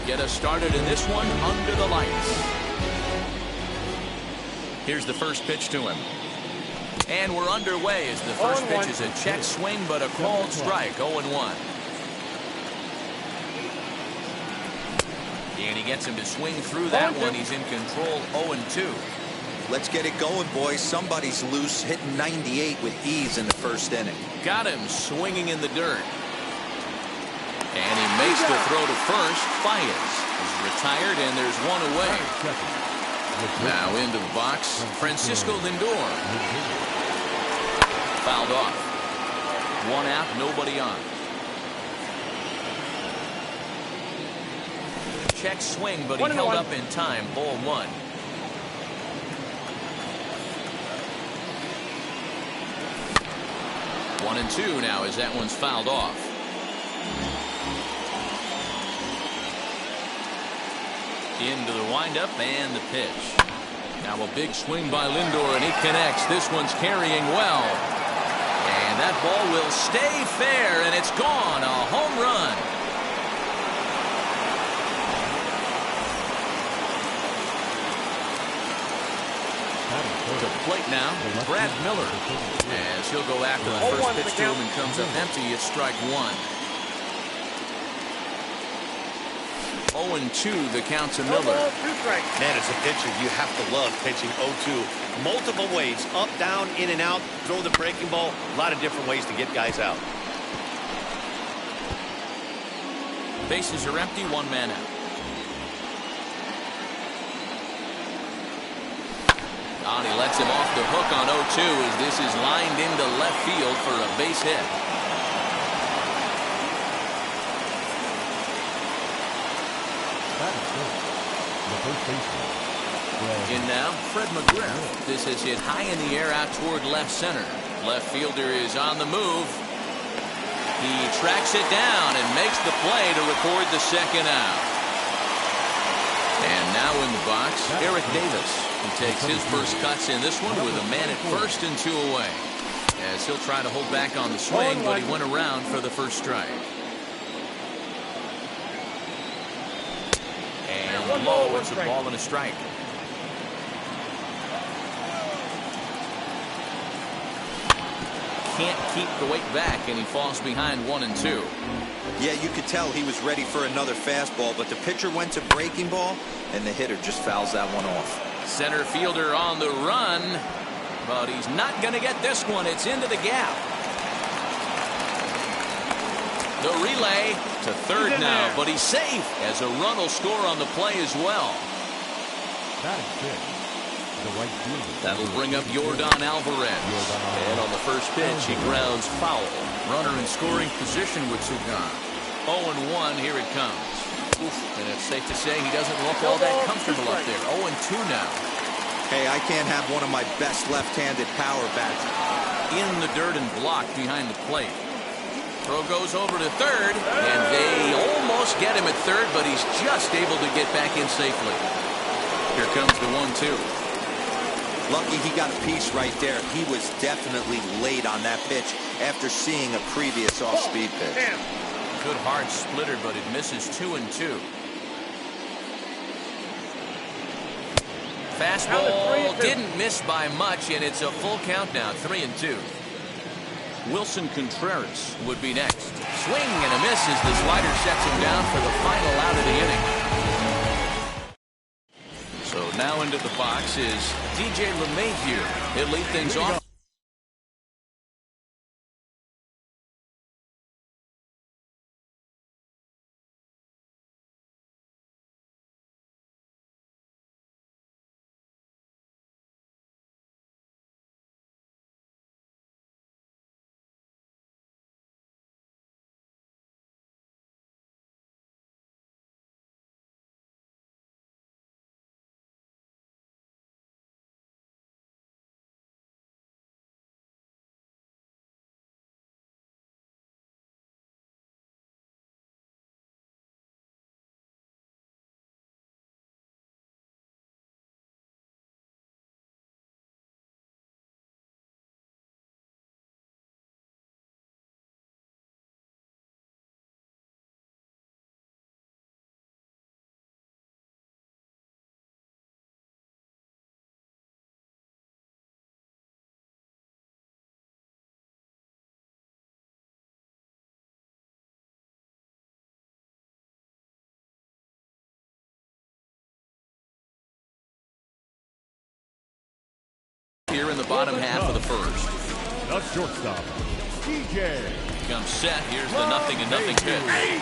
get us started in this one under the lights. Here's the first pitch to him. And we're underway as the first pitch is a check swing, but a called strike. 0-1. And he gets him to swing through that one. He's in control. 0-2. Let's get it going, boys. Somebody's loose, hitting 98 with ease in the first inning. Got him swinging in the dirt. And he makes the throw to first. Fias is retired, and there's one away. Now into the box, Francisco Lindor. Fouled off. One out, nobody on. Check swing, but he held up in time. Ball 1. One and two now as that one's fouled off. Into the windup and the pitch. Now a big swing by Lindor, and he connects. This one's carrying well. And that ball will stay fair, and it's gone. A home run. To plate now, Brad Miller. As he'll go after the first pitch to him and comes up empty. It's strike one. 0-2 the count to Miller. Man, as a pitcher, you have to love pitching 0-2. Multiple ways, up, down, in and out, throw the breaking ball. A lot of different ways to get guys out. Bases are empty, one man out. And he lets him off the hook on 0-2 as this is lined into left field for a base hit. In now, Fred McGriff. This is hit high in the air out toward left center. Left fielder is on the move. He tracks it down and makes the play to record the second out. And now in the box, Eric Davis. He takes his first cuts in this one with a man at first and two away. As he'll try to hold back on the swing, but he went around for the first strike. And low, it's a ball and a strike. Can't keep the weight back, and he falls behind 1-2. Yeah, you could tell he was ready for another fastball, but the pitcher went to breaking ball, and the hitter just fouls that one off. Center fielder on the run, but he's not going to get this one. It's into the gap. The relay to third now, but he's safe as a run will score on the play as well. That'll bring up Yordan Alvarez. And on the first pitch, he grounds foul. Runner in scoring position with Sugan. 0-1, here it comes. And it's safe to say he doesn't look all that comfortable up there. 0-2 now. Hey, I can't have one of my best left-handed power bats. In the dirt and blocked behind the plate. Throw goes over to third, and they almost get him at third, but he's just able to get back in safely. Here comes the 1-2. Lucky he got a piece right there. He was definitely late on that pitch after seeing a previous off-speed pitch. Good hard splitter, but it misses 2-2. Fastball didn't miss by much, and it's a full count now, 3-2. Wilson Contreras would be next. Swing and a miss as the slider sets him down for the final out of the inning. So now into the box is DJ LeMahieu. He'll lead things off. in the bottom half of the first. The shortstop, DJ. Comes set. Here's the 0-0 pitch.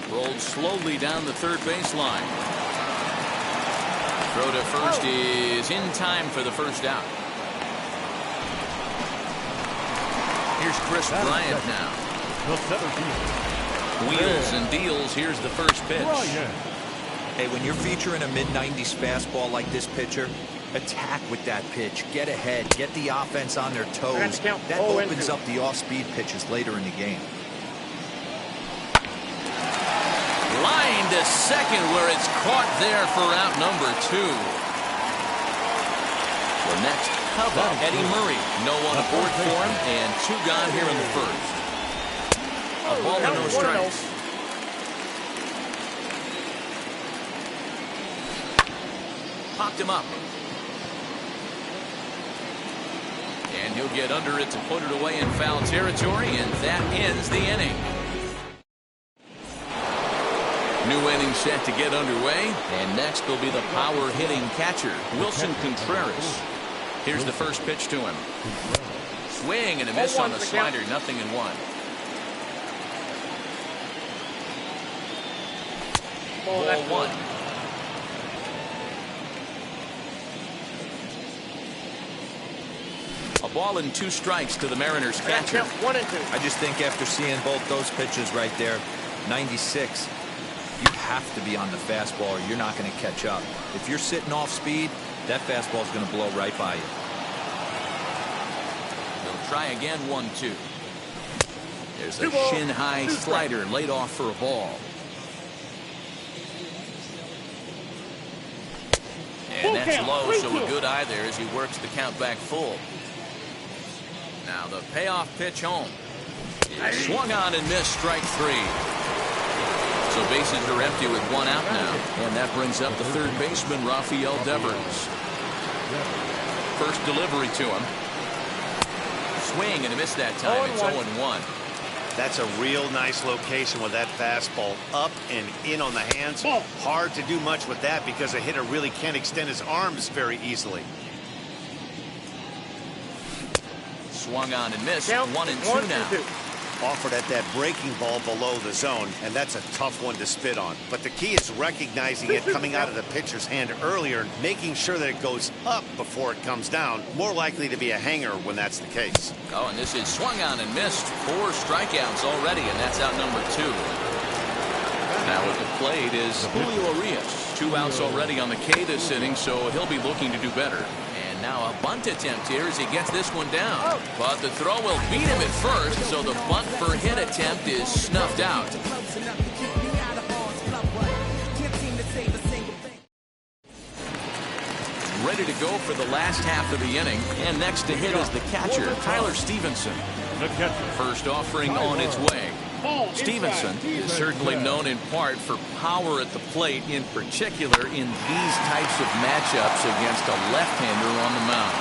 Rolled slowly down the third baseline. Throw to first is in time for the first out. Here's Chris Bryant now. The center field. Wheels and deals. Here's the first pitch. Bryant. Hey, when you're featuring a mid-90s fastball like this pitcher, attack with that pitch. Get ahead. Get the offense on their toes. That opens up the off-speed pitches later in the game. Line to second where it's caught there for out number 2. The next cover, Eddie Murray. No one aboard for him, and 2 gone here in the first. A ball and no strikes. Popped him up. And he'll get under it to put it away in foul territory, and that ends the inning. New inning set to get underway, and next will be the power-hitting catcher, Wilson Contreras. Here's the first pitch to him. Swing and a miss on the slider, 0-1. Ball 1. A ball and 2 strikes to the Mariners catcher. 1 and 2. I just think after seeing both those pitches right there, 96, you have to be on the fastball or you're not going to catch up. If you're sitting off speed, that fastball is going to blow right by you. They'll try again, 1-2. There's a shin-high slider laid off for a ball. And that's low, so a good eye there as he works the count back full. Now the payoff pitch home. It's swung on and missed, strike 3. So bases are empty with 1 out now. And that brings up the third baseman, Rafael Devers. First delivery to him. Swing and a miss that time. It's 0-1. That's a real nice location with that fastball up and in on the hands. Hard to do much with that because a hitter really can't extend his arms very easily. Swung on and missed. 1-2 now. Offered at that breaking ball below the zone, and that's a tough one to spit on. But the key is recognizing it coming out of the pitcher's hand earlier and making sure that it goes up before it comes down. More likely to be a hanger when that's the case. Oh, and this is swung on and missed. 4 strikeouts already, and that's out number 2. Now at the plate is Julio Urias. 2 outs already on the K this inning, so he'll be looking to do better. And now a bunt attempt here as he gets this one down. But the throw will beat him at first, so the bunt for hit attempt is snuffed out. Ready to go for the last half of the inning. And next to hit is the catcher, Tyler Stevenson. The catcher. First offering on its way. Stevenson is certainly known in part for power at the plate, in particular in these types of matchups against a left-hander on the mound.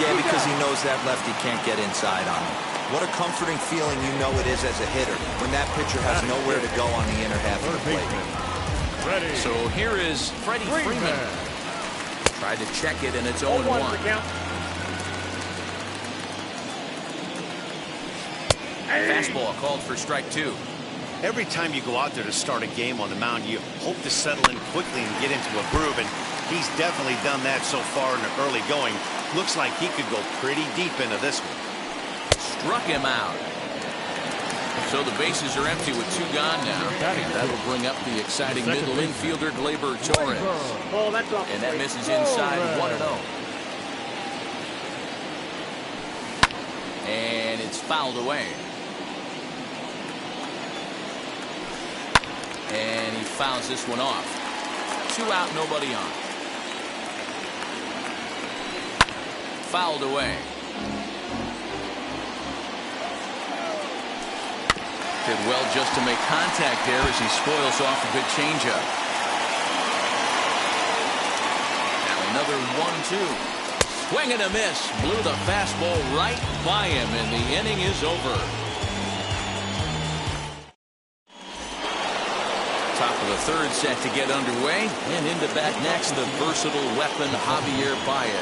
Yeah, because he knows that lefty can't get inside on him. What a comforting feeling you know it is as a hitter when that pitcher has nowhere to go on the inner half of the plate. So here is Freddie Freeman. Tried to check it, and it's 0-1. Fastball called for strike 2. Every time you go out there to start a game on the mound, you hope to settle in quickly and get into a groove, and he's definitely done that so far in the early going. Looks like he could go pretty deep into this one. Struck him out. So the bases are empty with 2 gone now. And that'll bring up the exciting middle infielder, Gleyber Torres. And that misses inside, 1-0. And it's fouled away. And he fouls this one off. 2 out, nobody on. Fouled away. Did well just to make contact there as he spoils off a good changeup. Now another 1-2. Swing and a miss. Blew the fastball right by him, and the inning is over. Top of the third set to get underway, and into bat next, the versatile weapon Javier Baez.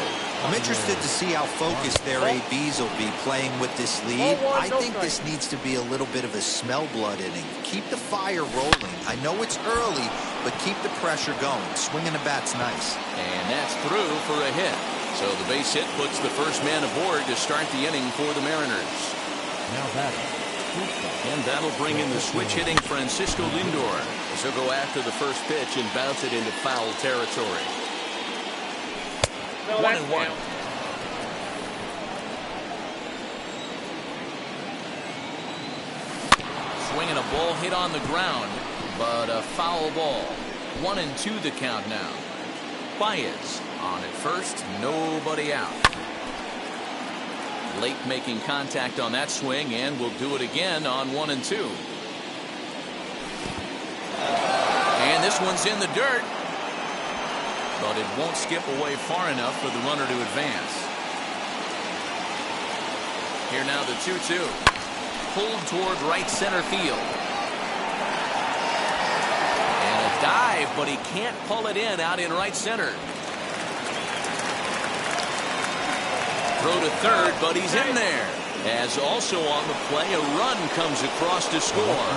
I'm interested to see how focused their ABs will be playing with this lead. I think this needs to be a little bit of a smell blood inning. Keep the fire rolling. I know it's early, but keep the pressure going. Swinging the bat's nice. And that's through for a hit. So the base hit puts the first man aboard to start the inning for the Mariners. Now batting. And that'll bring in the switch hitting Francisco Lindor, as he'll go after the first pitch and bounce it into foul territory. 1-1. Swinging a ball hit on the ground, but a foul ball. 1-2 the count now. Baez on at first, nobody out. Late making contact on that swing, and will do it again on 1-2. And this one's in the dirt, but it won't skip away far enough for the runner to advance. Here now the 2-2. Pulled toward right center field. And a dive, but he can't pull it in out in right center. Throw to third, but he's in there. As also on the play, a run comes across to score.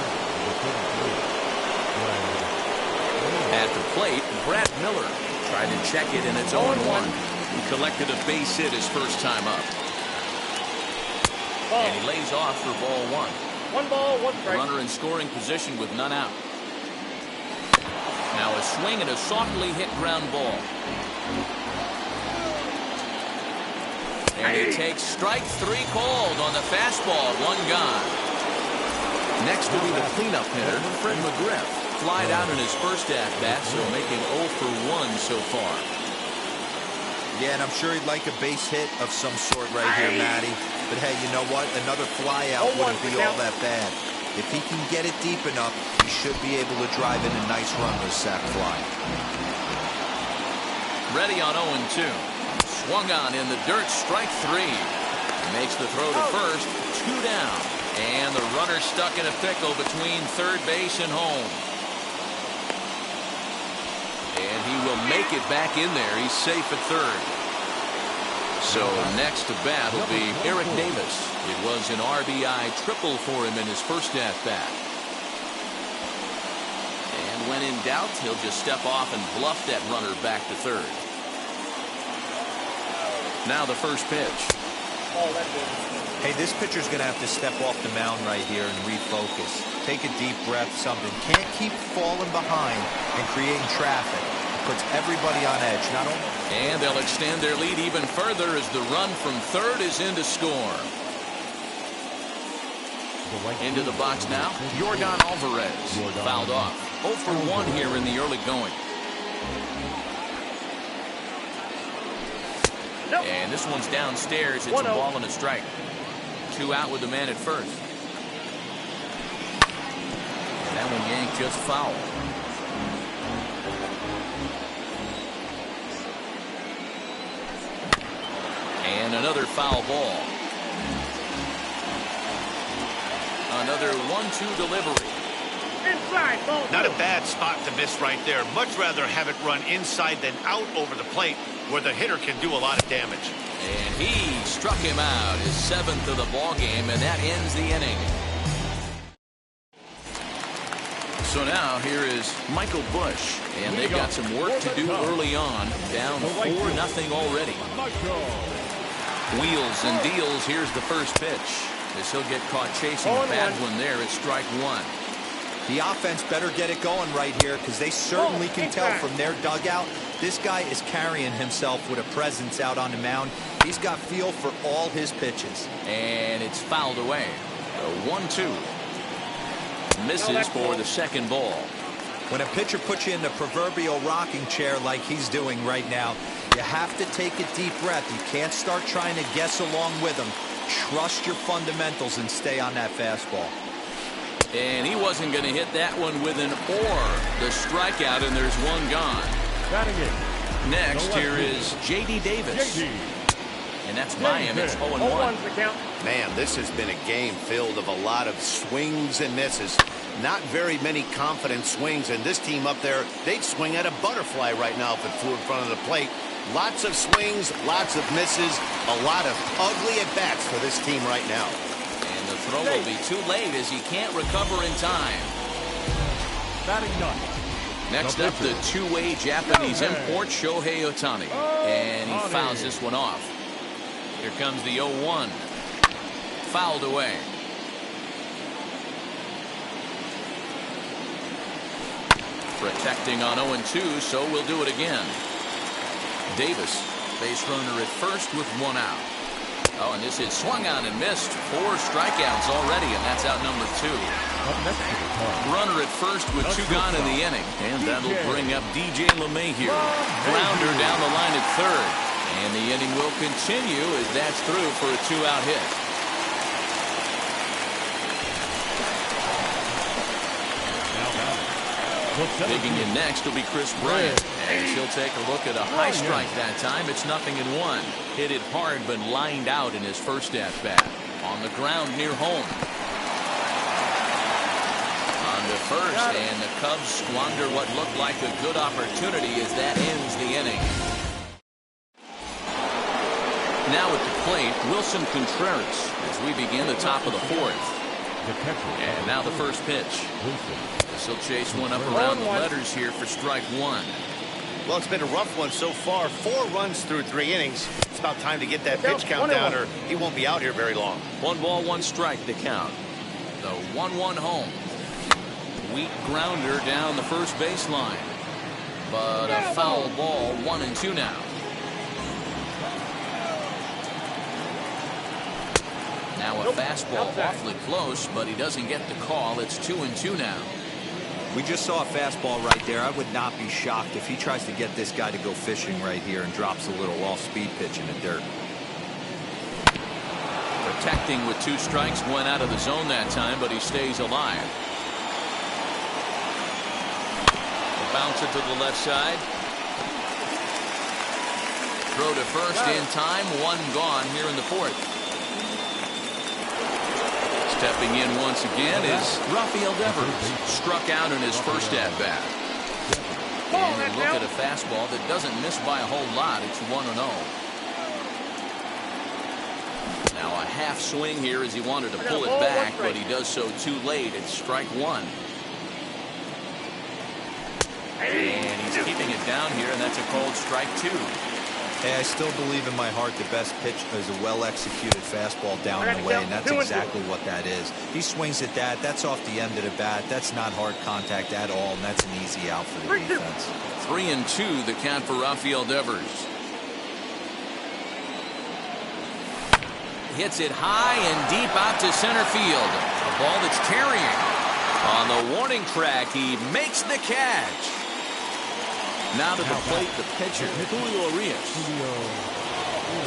At the plate, Brad Miller tried to check it, and it's 0-1. He collected a base hit his first time up. And he lays off for ball one. 1 ball, 1 strike. Runner in scoring position with none out. Now a swing and a softly hit ground ball. And he takes strike 3 called on the fastball. 1 gone. Next will be the cleanup hitter, Fred McGriff. Flied out in his first at-bat, so making 0 for 1 so far. Yeah, and I'm sure he'd like a base hit of some sort right here, Matty. But hey, you know what? Another fly out wouldn't be all that bad. If he can get it deep enough, he should be able to drive in a nice run with sac fly. Ready on 0-2. Swung on in the dirt, strike 3. Makes the throw to first, 2 down. And the runner stuck in a pickle between third base and home. And he will make it back in there. He's safe at third. So next to bat will be Eric Davis. It was an RBI triple for him in his first at-bat. And when in doubt, he'll just step off and bluff that runner back to third. Now the first pitch. Hey, this pitcher's going to have to step off the mound right here and refocus. Take a deep breath, something. Can't keep falling behind and creating traffic. It puts everybody on edge. Not only. And they'll extend their lead even further as the run from third is in to score. Into the box now, Yordan Alvarez. Fouled off. 0 for 1 here in the early going. And this one's downstairs. It's a ball and a strike. 2 out with the man at first. And that one yanked just foul. And another foul ball. Another 1-2 delivery. Inside, ball. Not a bad spot to miss right there. Much rather have it run inside than out over the plate, where the hitter can do a lot of damage. And he struck him out, his 7th of the ball game, and that ends the inning. So now here is Michael Busch, and they've got some work to do early on, down 4-0 already. Wheels and deals. Here's the first pitch, as he'll get caught chasing a bad one there at strike 1. The offense better get it going right here, because they certainly can tell from their dugout this guy is carrying himself with a presence out on the mound. He's got feel for all his pitches. And it's fouled away. The 1-2. Misses for the second ball. When a pitcher puts you in the proverbial rocking chair like he's doing right now, you have to take a deep breath. You can't start trying to guess along with him. Trust your fundamentals and stay on that fastball. And he wasn't going to hit that one with an or. The strikeout, and there's 1 gone. Next, here is J.D. Davis. And that's by him. It's 0-1. Man, this has been a game filled of a lot of swings and misses. Not very many confident swings, and this team up there, they'd swing at a butterfly right now if it flew in front of the plate. Lots of swings, lots of misses, a lot of ugly at-bats for this team right now. And the throw will be too late as he can't recover in time. Batting ninth. Next up, the two-way Japanese import, Shohei Ohtani. And he fouls this one off. Here comes the 0-1. Fouled away. Protecting on 0-2, so we'll do it again. Davis, base runner at first with one out. Oh, and this is swung on and missed. 4 strikeouts already, and that's out number 2. Runner at first with 2 gone in the inning, and that'll bring up DJ LeMahieu. Grounder down the line at third, and the inning will continue as that's through for a 2-out hit. Digging in next will be Chris Bryant, and he'll take a look at a high strike that time. It's 0-1. Hit it hard, but lined out in his first at-bat. On the ground near home. On to first, and the Cubs squander what looked like a good opportunity as that ends the inning. Now at the plate, Wilson Contreras as we begin the top of the 4th. And now the first pitch. This will chase one up around the letters here for strike 1. Well, it's been a rough one so far. 4 runs through 3 innings. It's about time to get that pitch count down, or he won't be out here very long. 1 ball, 1 strike to count. The 1-1 home. Weak grounder down the first baseline. But a foul ball, 1-2 now. Now a fastball awfully close, but he doesn't get the call. It's 2-2 now. We just saw a fastball right there. I would not be shocked if he tries to get this guy to go fishing right here and drops a little off-speed pitch in the dirt. Protecting with 2 strikes, went out of the zone that time, but he stays alive. Bounce it to the left side. Throw to first in time. 1 gone here in the 4th. Stepping in once again is Rafael Devers. Struck out in his first at-bat. And a look at a fastball that doesn't miss by a whole lot. It's 1-0. Now a half swing here as he wanted to pull it back, but he does so too late. It's strike 1. And he's keeping it down here, and that's a called strike 2. Hey, I still believe in my heart the best pitch is a well-executed fastball down and away, and that's exactly what that is. He swings at that. That's off the end of the bat. That's not hard contact at all, and that's an easy out for the defense. 3-2 the count for Rafael Devers. Hits it high and deep out to center field. A ball that's carrying. On the warning track, he makes the catch. Now to the plate, the pitcher, Julio Urias.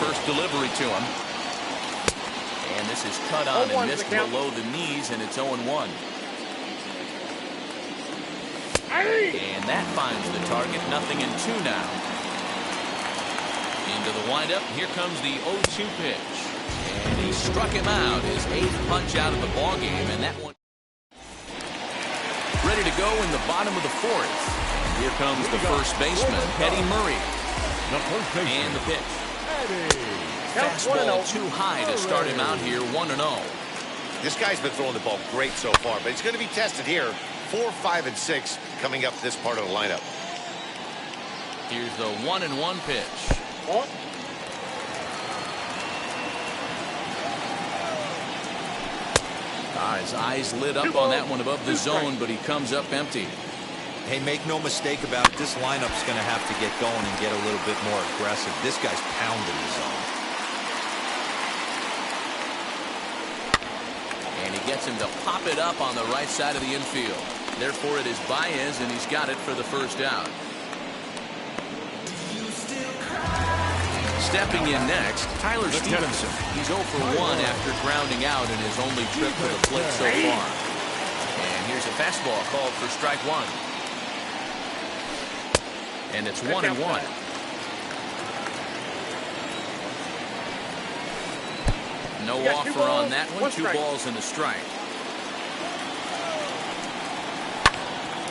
First delivery to him. And this is cut on and missed below the knees, and it's 0-1. And that finds the target. 0-2 now. Into the windup. Here comes the 0-2 pitch. And he struck him out. His 8th punch out of the ballgame, and that one ready to go in the bottom of the 4th. Here comes the first baseman, Eddie Murray. And the pitch. Fastball too high to start him out here, 1-0. This guy's been throwing the ball great so far, but he's going to be tested here. 4, 5, and 6 coming up this part of the lineup. Here's the 1-1 pitch. His eyes lit up on that one above the zone, but he comes up empty. Hey, make no mistake about it. This lineup's going to have to get going and get a little bit more aggressive. This guy's pounding the zone. And he gets him to pop it up on the right side of the infield. Therefore, it is Baez, and he's got it for the first out. Stepping in next, Tyler Stevenson. He's 0 for 1 after grounding out in his only trip to the plate so far. And here's a fastball called for strike 1. And it's 1-1. No offer on that one. 2 balls and a strike.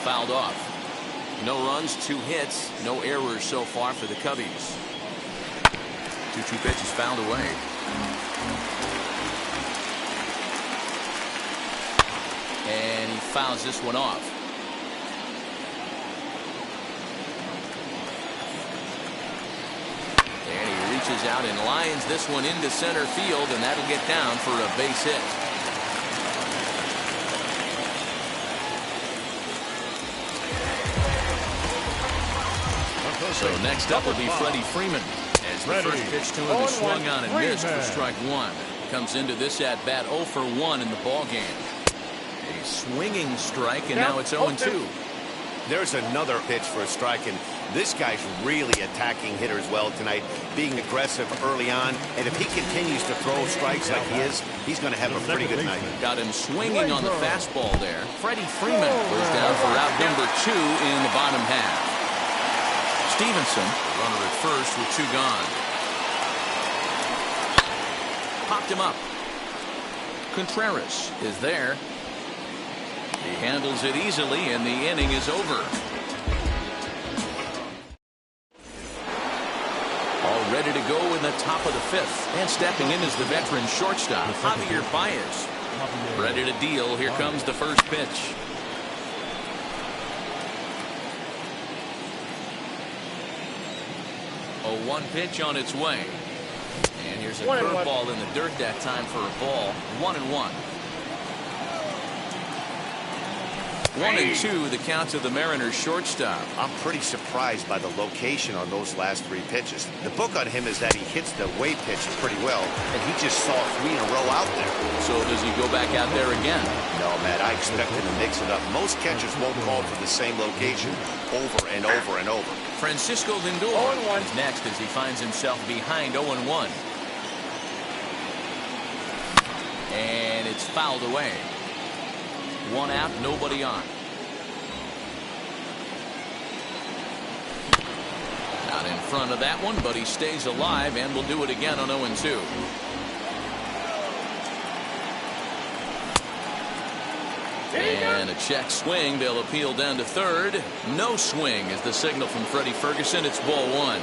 fouled off. No runs, 2 hits, no errors so far for the Cubbies. 2-2 pitch is fouled away. And he fouls this one off. And he reaches out and lines this one into center field, and that'll get down for a base hit. So next up will be Freddie Freeman. As the first pitch to him is swung on and missed for strike 1. Comes into this at bat 0 for 1 in the ball game. A swinging strike, and now it's 0-2. There's another pitch for a strike, and this guy's really attacking hitters well tonight, being aggressive early on. And if he continues to throw strikes like he is, he's going to have a pretty good night. Got him swinging on the fastball there. Freddie Freeman goes down for out number 2 in the bottom half. Stevenson, runner at first with 2 gone. Popped him up. Contreras is there. He handles it easily, and the inning is over. All ready to go in the top of the 5th. And stepping in is the veteran shortstop, Javier Baez. Ready to deal. Here comes the first pitch. A 1 pitch on its way. And here's a curveball in the dirt that time for a ball. 1-1. 1-2 the count to the Mariners shortstop. I'm pretty surprised by the location on those last 3 pitches. The book on him is that he hits the way pitch pretty well, and he just saw 3 in a row out there. So does he go back out there again? No, Matt, I expect him to mix it up. Most catchers won't call for the same location over and over and over. Francisco Lindor is next as he finds himself behind 0-1. And it's fouled away. 1 out, nobody on. Out in front of that one, but he stays alive and will do it again on 0-2. And a check swing. They'll appeal down to third. No swing is the signal from Freddie Ferguson. It's ball 1.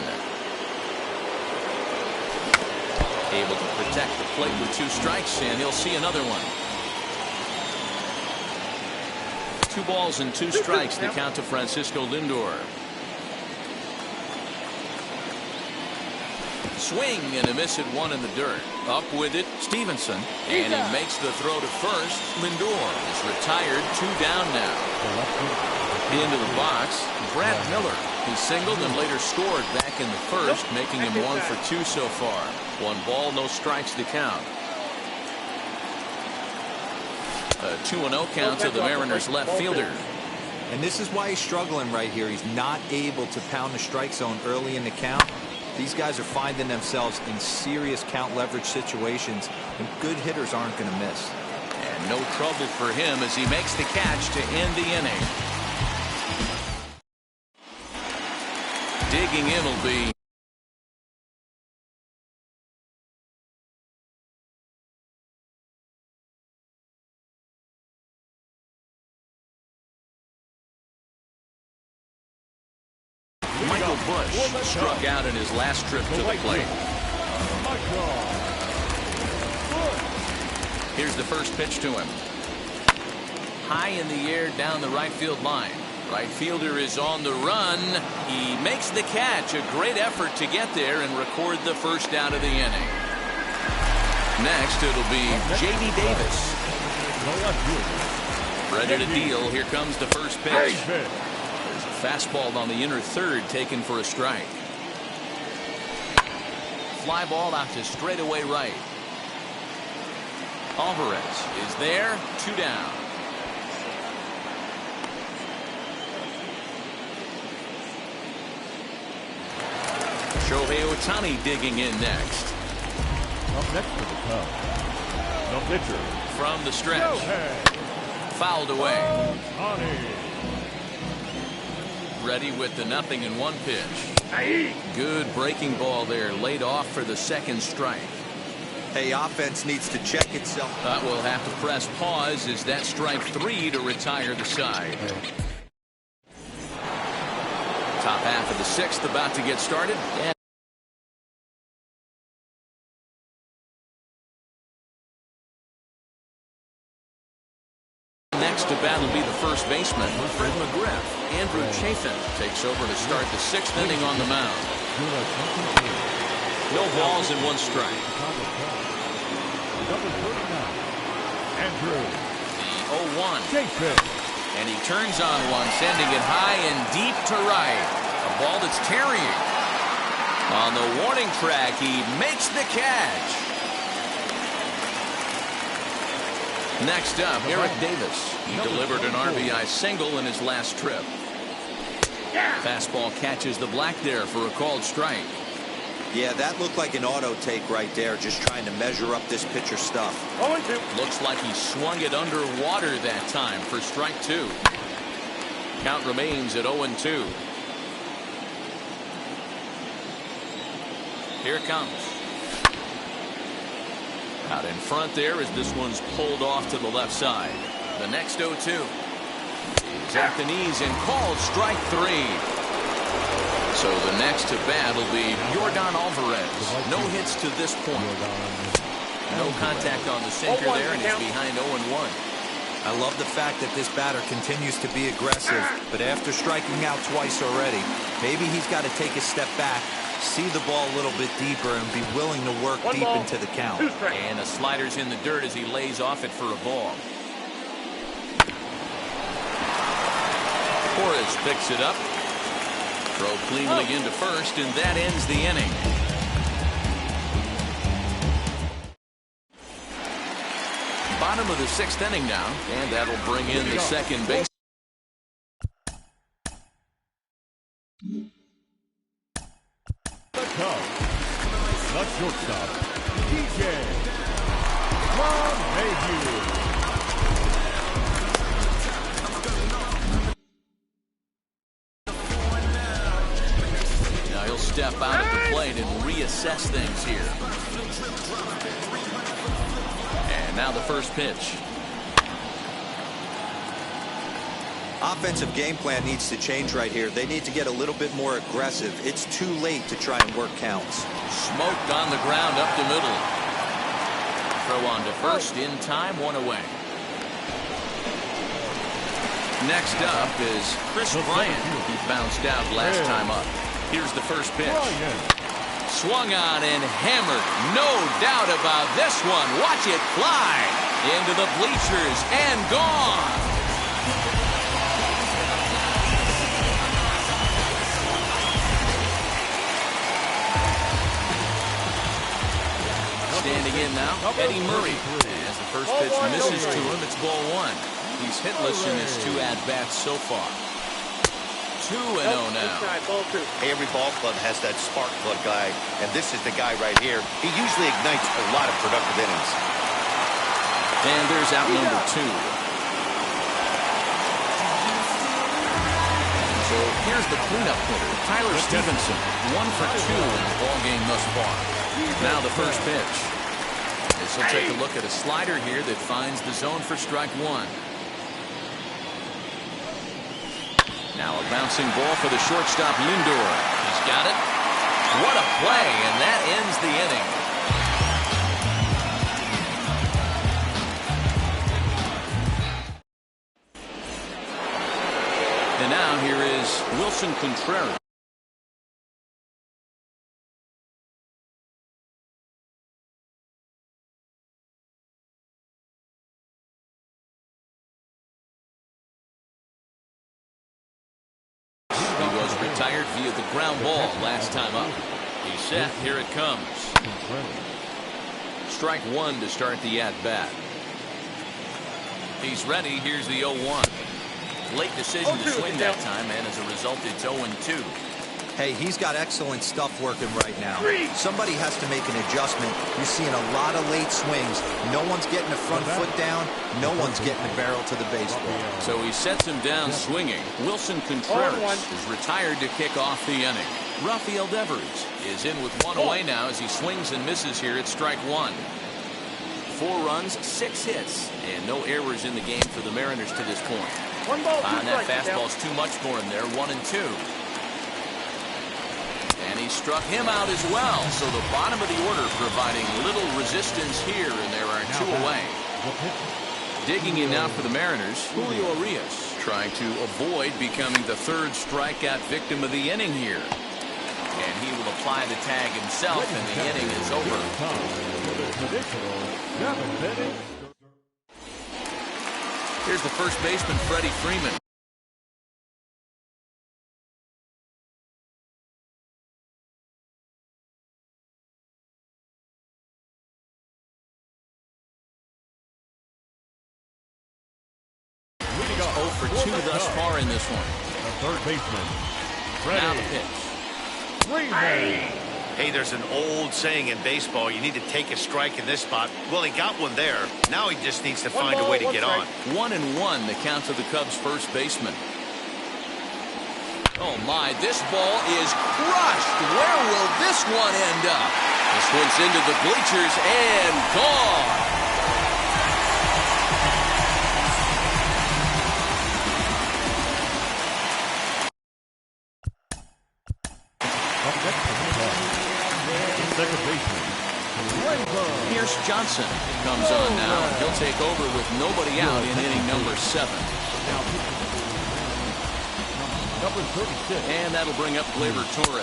Able to protect the plate with 2 strikes, and he'll see another one. 2 balls and 2 strikes the count to Francisco Lindor. Swing and a miss at 1 in the dirt. Up with it, Stevenson, and he makes the throw to first. Lindor is retired, 2 down now. Into the box, Brad Miller. He singled and later scored back in the first, making him 1 for 2 so far. 1 ball, no strikes to count. A 2-0 count to the Mariners left fielder. And this is why he's struggling right here. He's not able to pound the strike zone early in the count. These guys are finding themselves in serious count leverage situations, and good hitters aren't going to miss. And no trouble for him as he makes the catch to end the inning. Digging in will be Michael Busch. Struck out in his last trip to the plate. Here's the first pitch to him. High in the air down the right field line. Right fielder is on the run. He makes the catch. A great effort to get there and record the first out of the inning. Next it'll be J.D. Davis. Ready to deal. Here comes the first pitch. Fastball on the inner third taken for a strike. Fly ball out to straightaway right. Alvarez is there. 2 down. Shohei Ohtani digging in next. Up next to the Cubs, the pitcher from the stretch. Fouled away. Ready with the 0-1 pitch. Good breaking ball there, laid off for the second strike. Hey, offense needs to check itself. But we'll have to press pause as that strike 3 to retire the side. Top half of the sixth about to get started. And next to bat will be the first baseman, Fred McGriff. Andrew Chafin takes over to start the sixth inning on the mound. No balls and one strike. Number 39, Andrew. The 0-1. Chafin. And he turns on one, sending it high and deep to right. A ball that's carrying. On the warning track, he makes the catch. Next up, Eric Davis. He delivered an RBI single in his last trip. Fastball catches the black there for a called strike. Yeah, that looked like an auto take right there, just trying to measure up this pitcher's stuff. 0-2. Looks like he swung it underwater that time for strike two. Count remains at 0-2. Here it comes. Out in front there as this one's pulled off to the left side. The next 0-2 is at the knees and called strike three. So the next to bat will be Yordan Alvarez. No hits to this point. No contact on the sinker there, and he's behind 0-1. I love the fact that this batter continues to be aggressive, but after striking out twice already, maybe he's got to take a step back, see the ball a little bit deeper, and be willing to work deep into the count. And the slider's in the dirt as he lays off it for a ball. Torres picks it up. Throw cleanly into first, and that ends the inning. Bottom of the sixth inning now, and that'll bring in the second base. The Cubs. The shortstop, DJ LeMahieu. Step out at the plate and reassess things here. And now the first pitch. Offensive game plan needs to change right here. They need to get a little bit more aggressive. It's too late to try and work counts. Smoked on the ground up the middle. Throw on to first in time, one away. Next up is Chris Bryant. He bounced out last time up. Here's the first pitch. Swung on and hammered. No doubt about this one. Watch it fly into the bleachers and gone. Standing in now, Eddie Murray. As the first pitch misses to him, it's ball one. He's hitless in his two at-bats so far. 2-0 now. Every ball club has that spark plug guy, and this is the guy right here. He usually ignites a lot of productive innings. And there's out number two. So here's the cleanup hitter, Tyler Stevenson. 1 for 2 in the ball game thus far. Now the first pitch. This will take a look at a slider here that finds the zone for strike one. Now a bouncing ball for the shortstop, Lindor. He's got it. What a play, and that ends the inning. And now here is Wilson Contreras. Retired via the ground ball last time up. He's set. Here it comes. Strike one to start the at-bat. He's ready. Here's the 0-1. Late decision to swing that time, and as a result, it's 0-2. Hey, he's got excellent stuff working right now. Somebody has to make an adjustment. You're seeing a lot of late swings. No one's getting the front foot down. No one's getting the barrel to the baseball. So he sets him down swinging. Wilson Contreras is retired to kick off the inning. Rafael Devers is in with one away now as he swings and misses here at strike one. 4 runs, 6 hits, and no errors in the game for the Mariners to this point. One ball, that fastball's too much for him there. 1-2. he struck him out as well. So the bottom of the order providing little resistance here, and there are two away. Digging in now for the Mariners, Julio Urias, trying to avoid becoming the third strikeout victim of the inning here. And he will apply the tag himself, and the inning is over. Here's the first baseman, Freddie Freeman. He's 0 for 2 thus far in this one. The third baseman, Now the Freddie pitch. Freeman. Hey, there's an old saying in baseball, you need to take a strike in this spot. Well, he got one there. Now he just needs to find a way to get on. 1-1, the count to the Cubs' first baseman. Oh my, this ball is crushed. Where will this one end up? This one's into the bleachers and gone. Up next to the club, the second baseman, Ranger. Pierce Johnson comes on now. He'll take over with nobody out in inning number 7. Number 36. And that'll bring up Gleyber Torres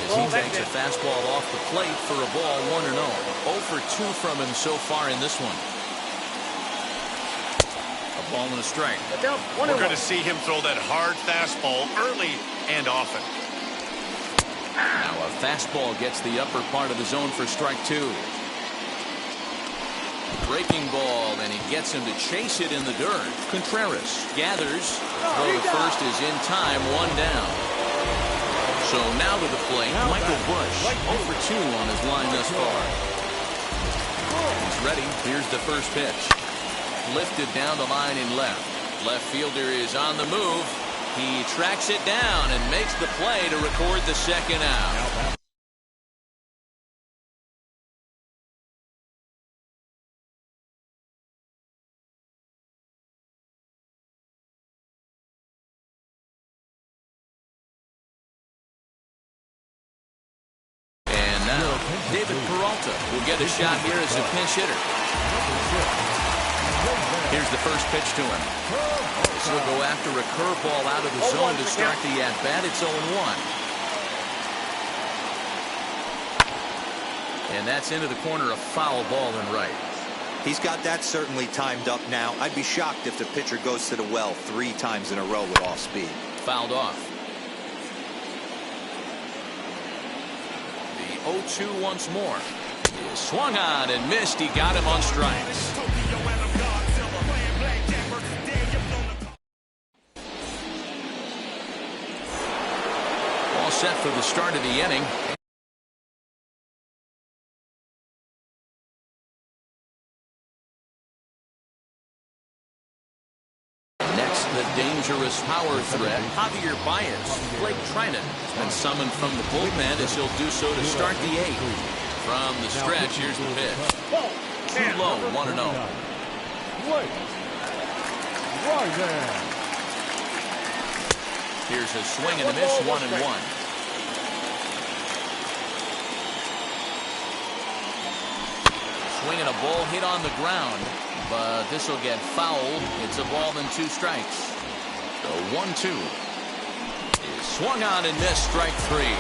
as he takes a fastball off the plate for a ball 1-0. 0 for 2 from him so far in this one. A ball and a strike. We're going to see him throw that hard fastball early and often. Now a fastball gets the upper part of the zone for strike 2. Breaking ball, and he gets him to chase it in the dirt. Contreras gathers. Throw to first is in time, 1 down. So now to the plate, Michael Busch, 0 for 2 on his line thus far. He's ready. Here's the first pitch. Lifted down the line in left. Left fielder is on the move. He tracks it down and makes the play to record the second out. And now David Peralta will get a shot here as a pinch hitter. Here's the first pitch to him. So he'll go after a curveball out of the zone to start the at-bat. It's 0-1. And that's into the corner, a foul ball and right. He's got that certainly timed up now. I'd be shocked if the pitcher goes to the well 3 times in a row with off speed. Fouled off. The 0-2 once more. He swung on and missed. He got him on strikes. All set for the start of the inning. Next, the dangerous power threat, Javier Baez. Blake Trinan has been summoned from the bullpen as he'll do so to start the 8th. From the stretch, here's the pitch. Too low, 1-0. Right there. Here's a swing and a miss, 1-1. Swinging a ball hit on the ground, but this will get fouled. It's a ball and 2 strikes. The 1-2 is swung on and missed, strike 3.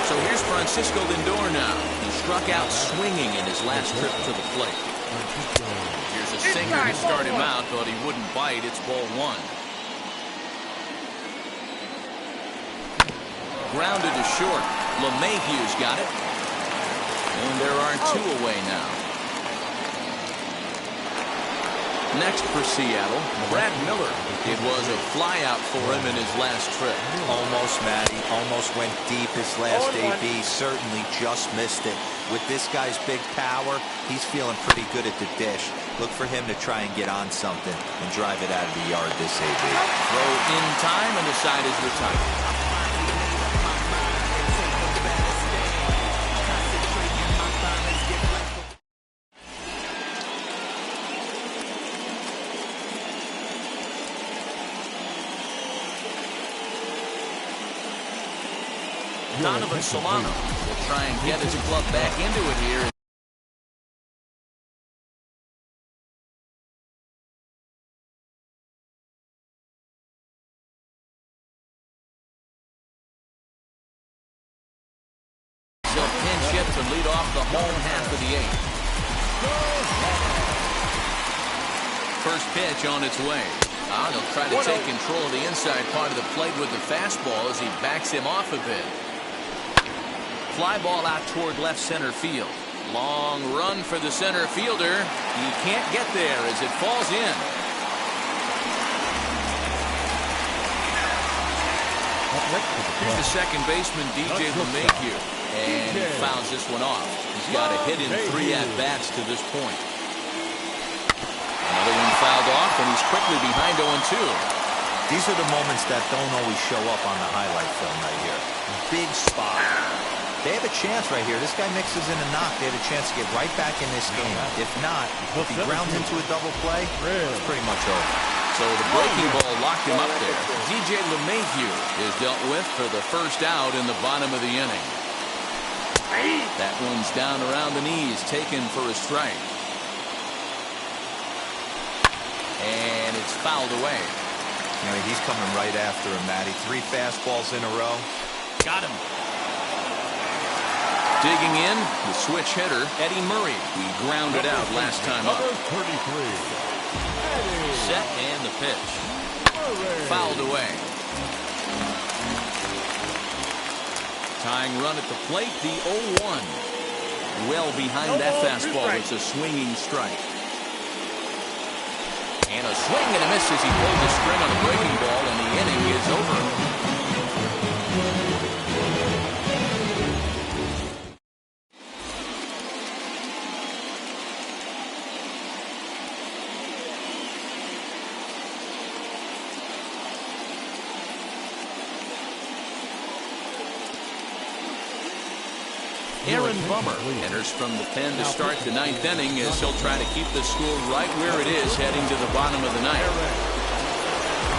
So here's Francisco Lindor now. He struck out swinging in his last trip to the plate. Here's a sinker to start him out, but he wouldn't bite. It's ball 1. Grounded to short. LeMahieu's got it. And there are 2 away now. Next for Seattle, Brad Miller. It was a flyout for him in his last trip. Almost, Matty. Almost went deep his last AB. Certainly just missed it. With this guy's big power, he's feeling pretty good at the dish. Look for him to try and get on something and drive it out of the yard this AB. Throw in time, and the side is retired. Donovan Solano will try and get his glove back into it here. He'll pinch hit to lead off the home half of the 8th. First pitch on its way. He'll try to take control of the inside part of the plate with the fastball as he backs him off a bit. Fly ball out toward left center field. Long run for the center fielder. He can't get there as it falls in. Here's the second baseman, DJ LeMahieu. And he fouls this one off. He's got a hit in 3 at-bats to this point. Another one fouled off, and he's quickly behind 0-2. These are the moments that don't always show up on the highlight film right here. Big spot. They have a chance right here. This guy mixes in a knock. They have a chance to get right back in this game. If not, if he grounds into a double play, it's pretty much over. So the breaking ball locked him up there. DJ LeMahieu is dealt with for the first out in the bottom of the inning. That one's down around the knees, taken for a strike. And it's fouled away. You know, he's coming right after him, Matty. 3 fastballs in a row. Got him. Digging in, the switch hitter, Eddie Murray. He grounded out last time up. Set and the pitch. Fouled away. Tying run at the plate, the 0-1. Well behind that fastball. It's a swinging strike. And a swing and a miss as he pulled the string on the breaking ball, and the inning is over. Aaron Bummer enters from the pen to start the 9th inning as he'll try to keep the score right where it is heading to the bottom of the 9th.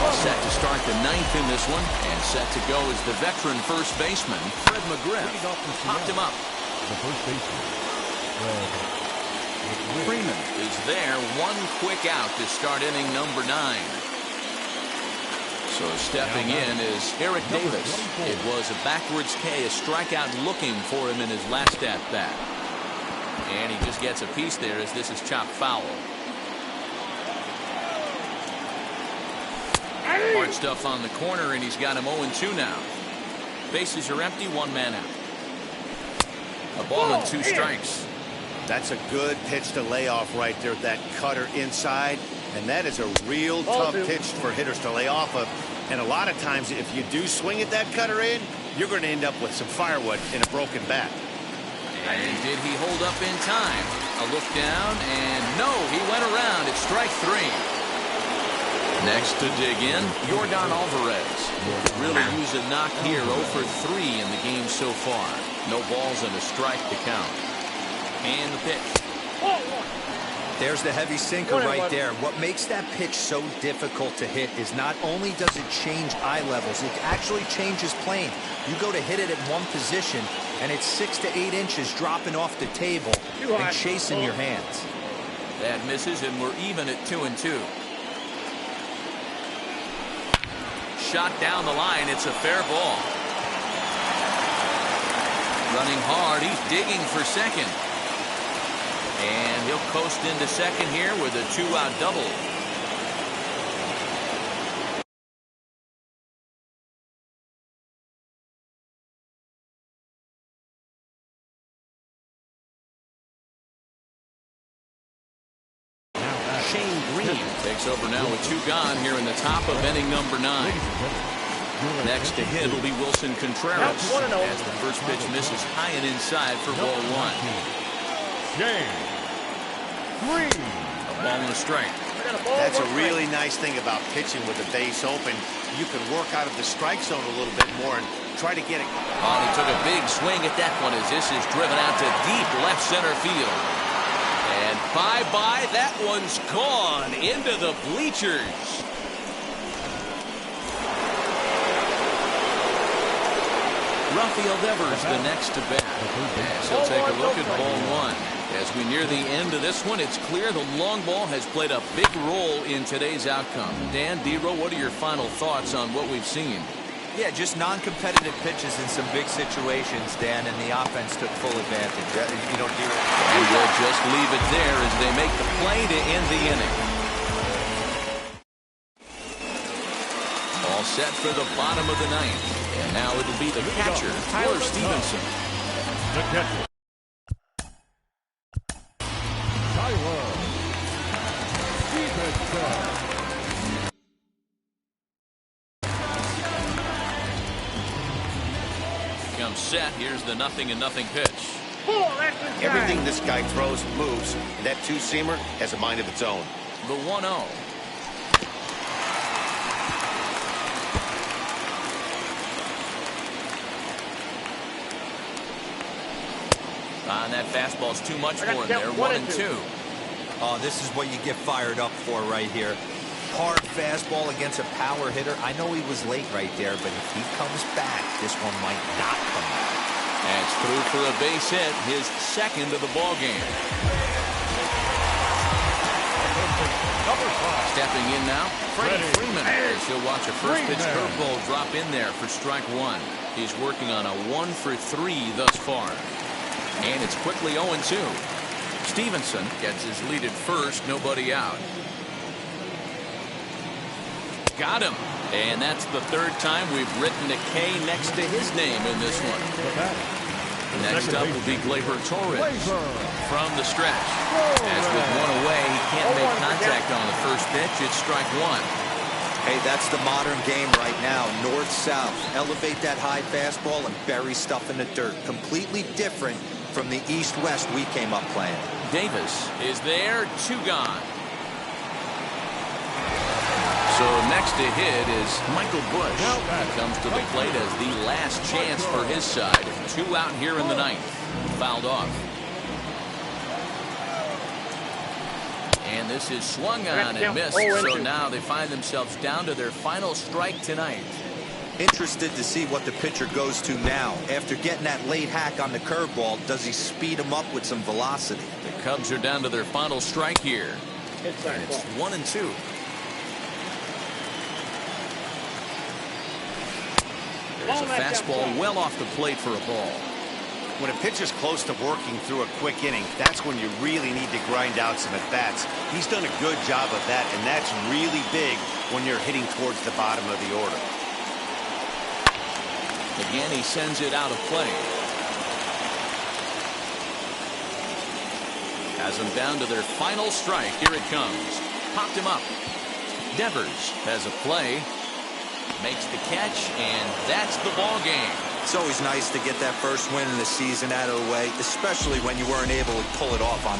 All set to start the 9th in this one, and set to go is the veteran first baseman, Fred McGriff. Popped him up. The first baseman, Freeman is there, 1 quick out to start inning number 9. So stepping in is Eric Davis. It was a backwards K, a strikeout looking for him in his last at-bat. And he just gets a piece there as this is chopped foul. Hard stuff on the corner, and he's got him 0-2 now. Bases are empty, 1 man out. A ball and 2 strikes. That's a good pitch to lay off right there, that cutter inside. And that is a real tough pitch for hitters to lay off of. And a lot of times, if you do swing at that cutter in, you're going to end up with some firewood in a broken bat. And did he hold up in time? A look down, and no, he went around. It's strike 3. Next to dig in, Yordan Alvarez. Really use a knock here, 0 for 3 in the game so far. No balls and a strike to count. And the pitch. There's the heavy sinker right there. What makes that pitch so difficult to hit is not only does it change eye levels, it actually changes plane. You go to hit it at one position, and it's 6 to 8 inches dropping off the table and chasing your hands. That misses, and we're even at 2-2. Shot down the line. It's a fair ball. Running hard. He's digging for second. And he'll coast into second here with a 2-out double. Shane Green takes over now with 2 gone here in the top of inning number 9. Next to hit will be Wilson Contreras as the first pitch misses high and inside for ball 1. Shane Green. A ball and a strike. That's a really nice thing about pitching with the base open. You can work out of the strike zone a little bit more and try to get it. Oh, he took a big swing at that one as this is driven out to deep left center field. And bye-bye, that one's gone into the bleachers. Rafael Devers the next to bat. As he'll take a look at ball one. As we near the end of this one, it's clear the long ball has played a big role in today's outcome. Dan, D-Row, what are your final thoughts on what we've seen? Yeah, just non-competitive pitches in some big situations, Dan, and the offense took full advantage. You know, And we'll just leave it there as they make the play to end the inning. All set for the bottom of the ninth. And now it'll be the catcher, Tyler Stevenson. The catcher, Tyler Stevenson. Comes set. Here's the 0-0 pitch. Everything this guy throws moves, and that two-seamer has a mind of its own. The 1-0. And that fastball's too much for him there. 1-2. Oh, this is what you get fired up for right here. Hard fastball against a power hitter. I know he was late right there, but if he comes back, this one might not come back. And it's through for a base hit, his second of the ball game. Stepping in now, Freddie Freeman, as he'll watch a first pitch curveball drop in there for strike one. He's working on a 1 for 3 thus far. And it's quickly 0-2. Stevenson gets his lead at first, nobody out. Got him. And that's the third time we've written a K next to his name in this one. Next up will be Gleyber Torres from the stretch. As with one away, he can't make contact on the first pitch. It's strike one. Hey, that's the modern game right now. North-south. Elevate that high fastball and bury stuff in the dirt. Completely different from the east-west we came up playing. Davis is there, 2 gone. So next to hit is Michael Busch. He comes to the plate as the last chance for his side. 2 out here in the ninth. Fouled off. And this is swung on and missed. So now they find themselves down to their final strike tonight. Interested to see what the pitcher goes to now. After getting that late hack on the curveball, does he speed him up with some velocity? The Cubs are down to their final strike here. And it's 1-2. There's a fastball well off the plate for a ball. When a pitcher's close to working through a quick inning, that's when you really need to grind out some at-bats. He's done a good job of that, and that's really big when you're hitting towards the bottom of the order. Again, he sends it out of play. Has them down to their final strike. Here it comes. Popped him up. Devers has a play. Makes the catch, and that's the ball game. It's always nice to get that first win in the season out of the way, especially when you weren't able to pull it off on